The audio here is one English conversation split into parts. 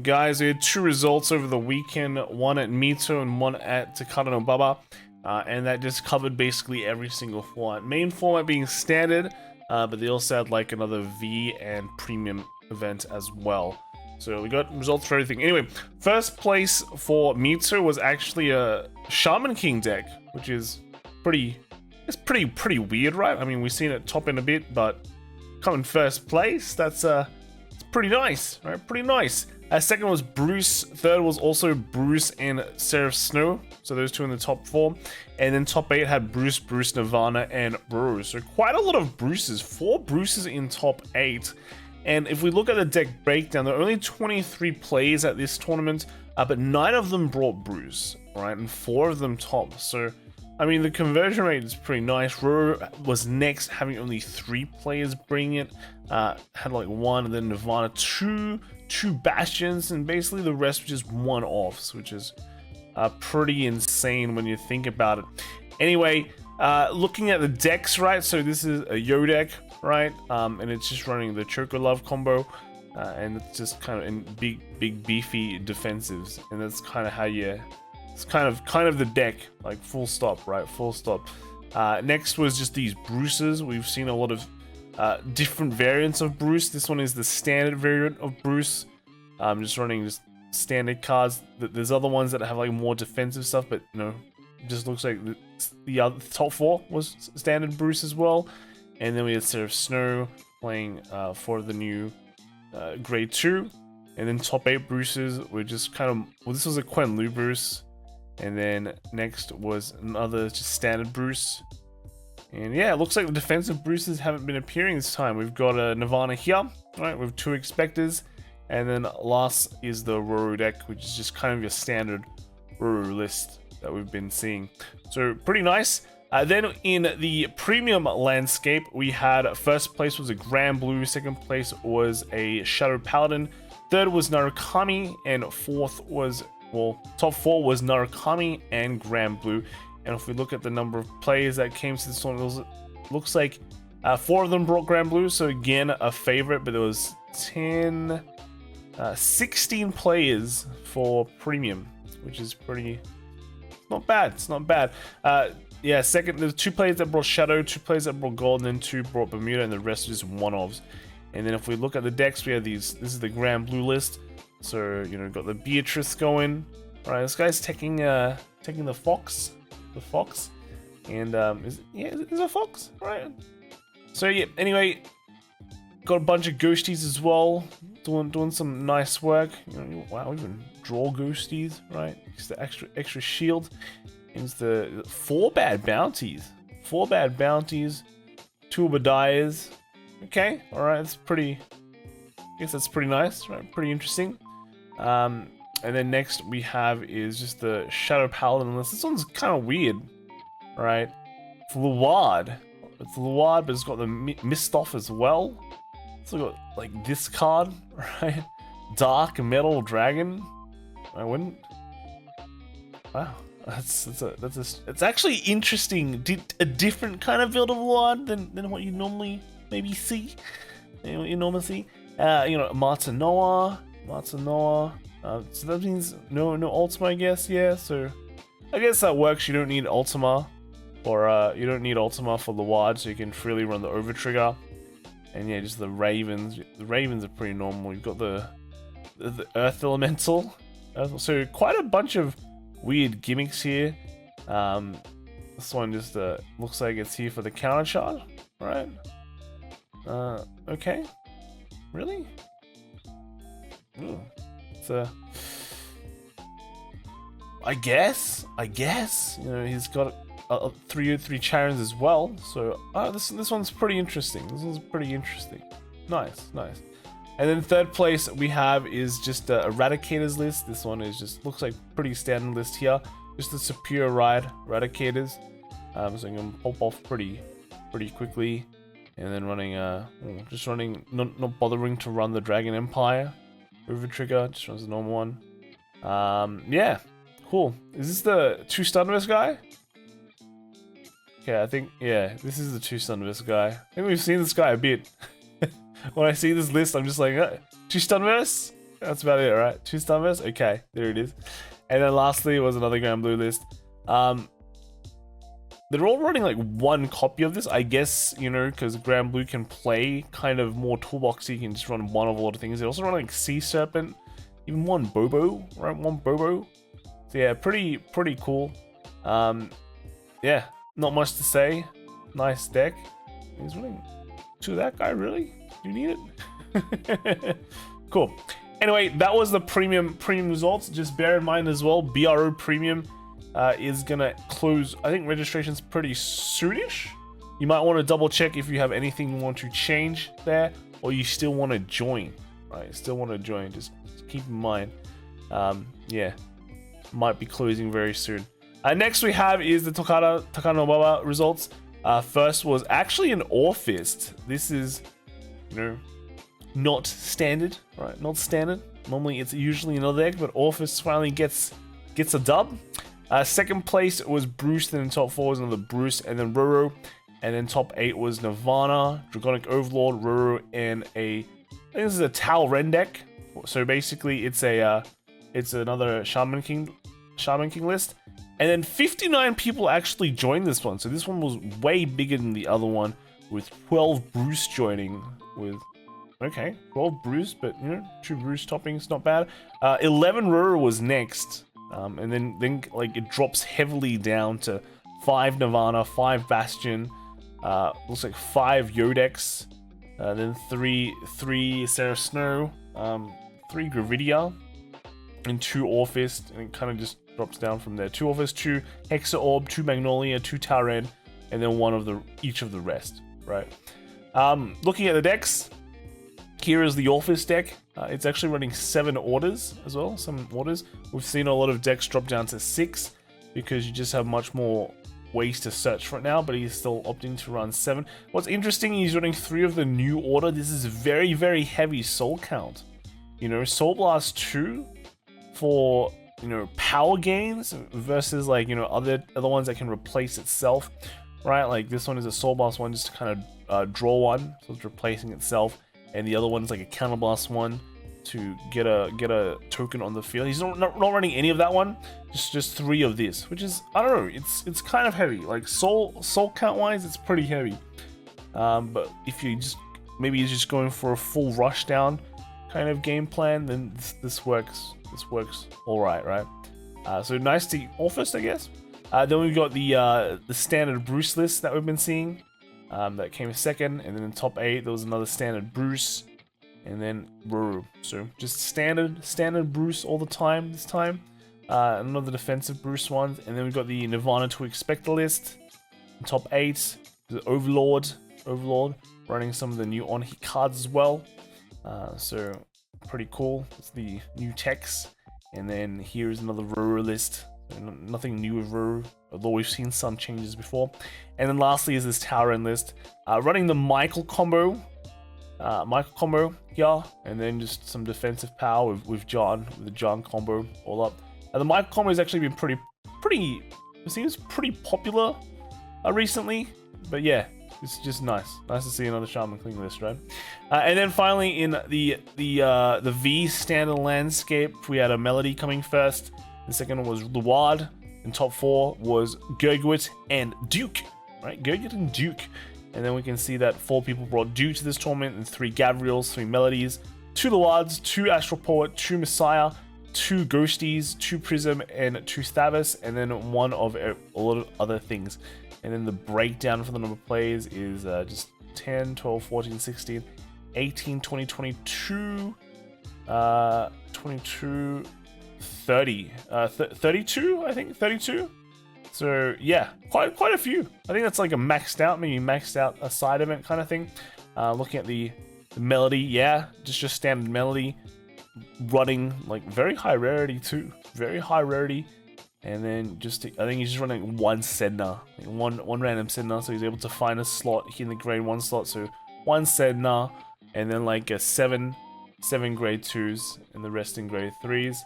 Guys, we had two results over the weekend, one at Mito and one at Tokara Breakdown, and that just covered basically every single format. Main format being standard, but they also had like another V and premium event as well. So we got results for everything. Anyway, first place for Mito was actually a Shaman King deck, which is pretty weird, right? I mean, we've seen it top in a bit, but coming first place, it's pretty nice, right? Pretty nice. Second was Bruce. Third was also Bruce and Seraph Snow. So those two in the top 4. And then top 8 had Bruce, Nirvana, and Rose. So quite a lot of Bruces. 4 Bruces in top 8. And if we look at the deck breakdown, there are only 23 plays at this tournament, but 9 of them brought Bruce, right? And 4 of them top. So, I mean, the conversion rate is pretty nice. Roro was next, having only 3 players bring it. Had like 1, and then Nirvana 2 Bastions, and basically the rest was just one-offs, which is pretty insane when you think about it. Anyway, looking at the decks, right? So this is a Yo deck, right? And it's just running the Choco Love combo, and it's just kind of in big beefy defensives, and that's kind of how you. It's kind of the deck, like full stop, right? Full stop. Next was just these Bruces. We've seen a lot of different variants of Bruce. This one is the standard variant of Bruce. I'm just running just standard cards. There's other ones that have like more defensive stuff, but you know, it just looks like the other top 4 was standard Bruce as well. And then we had Seraph Snow playing for the new grade 2, and then top 8 Bruces were just kind of, well, this was a Quen Lu Bruce, and then next was another just standard Bruce. And yeah, it looks like the defensive Bruces haven't been appearing this time. We've got a Nirvana here, right, with 2 Expectors. And then last is the Roro deck, which is just kind of your standard Roro list that we've been seeing. So pretty nice. Then in the premium landscape, we had first place was a Grand Blue, second place was a Shadow Paladin, third was Narukami, and fourth was, well, top 4 was Narukami and Grand Blue. And if we look at the number of players that came to this one, it looks like 4 of them brought Grand Blue, so again, a favorite, but there was 16 players for Premium, which is pretty, not bad, it's not bad. Yeah, second, there's 2 players that brought Shadow, 2 players that brought Gold, and then 2 brought Bermuda, and the rest are just one-offs. And then if we look at the decks, we have these, this is the Grand Blue list, so, you know, got the Beatrice going. Alright, this guy's taking the Fox. The Fox, and is a Fox, right? So yeah, anyway, got a bunch of ghosties as well, doing some nice work. You know, wow, even draw ghosties, right? It's the extra shield. It's the 4 bad bounties, 2 Obadiahs. Okay, all right, that's pretty. I guess that's pretty nice, right? Pretty interesting. And then next we have is just the Shadow Paladin list. This one's kind of weird, right? It's Luard. It's Luard, but it's got the Mistoff as well. It's got like this card, right? Dark Metal Dragon. I wouldn't. Wow, it's actually interesting. A different kind of build of Luard than what you normally maybe see. You know, what you normally see. You know, Martanoa. So that means no Ultima, I guess. Yeah, so I guess that works. You don't need Ultima, or you don't need Ultima for the Ward, so you can freely run the Over Trigger. And yeah, just the Ravens. The Ravens are pretty normal. You've got the Earth Elemental. So quite a bunch of weird gimmicks here. This one just looks like it's here for the counter charge, right? Okay, really? Ooh. I guess, you know, he's got 303 Charons as well, so this one's pretty interesting. Nice. And then third place we have is just Eradicators list. This one is just looks like pretty standard list here, just the Superior Ride Eradicators. So I'm gonna pop off pretty quickly, and then running just running, not bothering to run the Dragon Empire Over Trigger, just runs the normal one. Yeah, cool. Is this the 2 Stunverse guy? Okay, I think, yeah, this is the 2 Stunverse guy. I think we've seen this guy a bit. When I see this list, I'm just like, 2 Stunverse? That's about it, right? 2 Starburst? Okay, there it is. And then lastly was another Grand Blue list. They're all running like one copy of this, I guess, you know, because Grand Blue can play kind of more toolboxy. You can just run one of a lot of things. They also run like Sea Serpent, even one Bobo, right? One Bobo. So yeah, pretty cool. Yeah, not much to say. Nice deck. He's running to that guy, really? Do you need it? Cool. Anyway, that was the premium results. Just bear in mind as well, BRO Premium is gonna close. I think registration's pretty soonish. You might want to double check if you have anything you want to change there, or you still want to join. Right, still want to join. Just keep in mind. Yeah, might be closing very soon. Next we have is the Tokara no Baba results. First was actually an Orfist. This is, you know, not standard, right? Not standard. Normally it's usually another deck, but Orfist finally gets a dub. Second place was Bruce, then in top 4 was another Bruce, and then Roro, and then top 8 was Nirvana, Dragonic Overlord, Roro, and I think this is a Tau Ren deck. So basically it's another Shaman King list. And then 59 people actually joined this one. So this one was way bigger than the other one, with 12 Bruce joining with, okay, 12 Bruce, but you know, 2 Bruce toppings, not bad. 11 Roro was next. And then like it drops heavily down to 5 Nirvana, 5 Bastion, looks like 5 Yodex, then 3 Seraph Snow, 3 Gravidia, and 2 Orfist, and it kind of just drops down from there. 2 Orfist, 2 Hexa Orb, 2 Magnolia, 2 Tauren, and then 1 of each of the rest, right? Looking at the decks, here is the Orfist deck. It's actually running 7 orders as well, some orders. We've seen a lot of decks drop down to 6 because you just have much more ways to search for it now, but he's still opting to run 7. What's interesting, he's running 3 of the new order. This is very, very heavy soul count. You know, Soul Blast 2 for, you know, power gains versus like, you know, other ones that can replace itself, right? Like this one is a Soul Blast one just to kind of draw one, so it's replacing itself. And the other one's like a Counterblast one to get a token on the field. He's not running any of that one, just 3 of this, which is, I don't know, it's kind of heavy. Like soul count wise, it's pretty heavy. But if you maybe you're just going for a full rush down kind of game plan, then this works. This works all right? So nice to Orfist, I guess. Then we've got the standard Bruce list that we've been seeing. That came second, and then in top 8 there was another standard Bruce, and then Ruru. So just standard Bruce all the time this time. Another defensive Bruce one, and then we've got the Nirvana to Expector list. In top 8, the Overlord running some of the new on-hit cards as well. So pretty cool. It's the new techs, and then here's another Ruru list. Nothing new with Ruru, although we've seen some changes before. And then lastly is this Tauren list, running the Michael combo here, and then just some defensive power with John, with the John combo all up. The Michael combo has actually been pretty, it seems pretty popular recently, but yeah, it's just nice to see another Shaman King list, right? And then finally in the V standard landscape, we had a Melody coming first. The second one was Luard. In top 4 was Gurgwit and Duke, right? Gurgwit and Duke. And then we can see that 4 people brought Duke to this tournament, and 3 Gabriels, 3 Melodies, 2 Luards, 2 Astral Poet, 2 Messiah, 2 Ghosties, 2 Prism, and 2 Stavis, and then 1 of a lot of other things. And then the breakdown for the number of plays is just 10, 12, 14, 16, 18, 20, 22, 22, 30, 32, I think, 32. So yeah, quite a few. I think that's like a maxed out a side event kind of thing. Looking at the Melody, yeah, just standard Melody, running like very high rarity too, very high rarity. And then I think he's just running 1 Sedna, like one random Sedna, so he's able to find a slot here in the grade 1 slot. So 1 Sedna, and then like a 7 grade 2s, and the rest in grade 3s.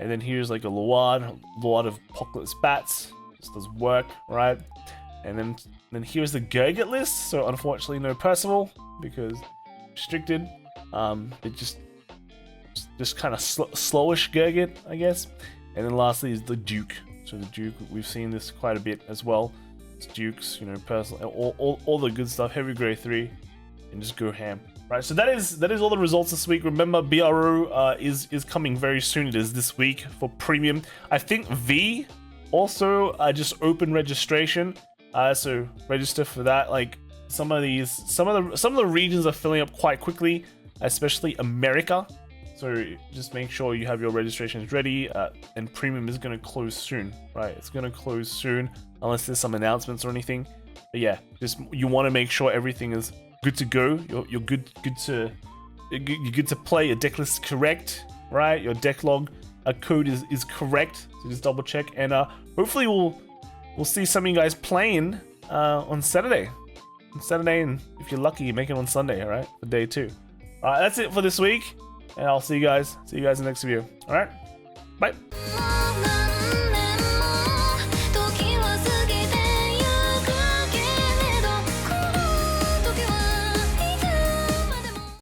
And then here's like a Luard of Apocalypse Bats. This does work, right? And then here's the Gurgit list. So unfortunately no Percival because restricted. It just just kind of slowish Gurgit, I guess. And then lastly is the Duke. So the Duke, we've seen this quite a bit as well. It's Dukes, you know, personal, all the good stuff. Heavy grade 3, and just go ham. Right, so that is all the results this week. Remember, BRO is coming very soon. It is this week for premium. I think V also just open registration. So register for that. Like some of the regions are filling up quite quickly, especially America. So just make sure you have your registrations ready. And premium is gonna close soon, right? It's gonna close soon unless there's some announcements or anything. But yeah, just you want to make sure everything is good to go. You're good to play. Your deck list is correct, right? Your deck log code is correct. So just double check, and hopefully we'll see some of you guys playing on Saturday. And if you're lucky, you make it on Sunday, all right? For day 2. All right, that's it for this week, and I'll see you guys in the next video. All right, bye.